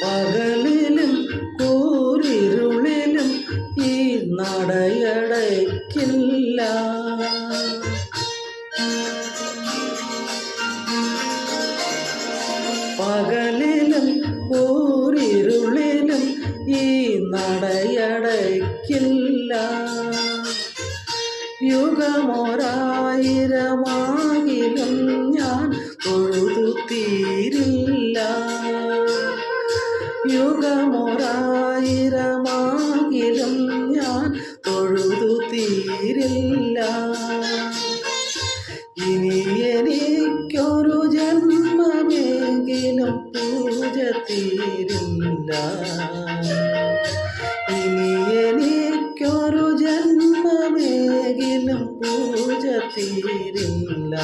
പകലിലും കൂരിരുളിലും ഈ നടയടയ്ക്കില്ല. പകലിലും കൂരിരുളിലും ഈ നടയടയ്ക്കില്ല. യുഗമൊരായിരമാകിലും ഞാൻ തൊഴുതു തീരില്ല. യുഗമൊരായിരമാകിലും ഞാൻ തൊഴുതു തീരില്ല. ഇനി എനിക്കൊരു ജന്മമെങ്കിലും പൂജ തീരില്ല. ഇനി എനിക്കൊരു ജന്മമെങ്കിലും പൂജ തീരില്ല.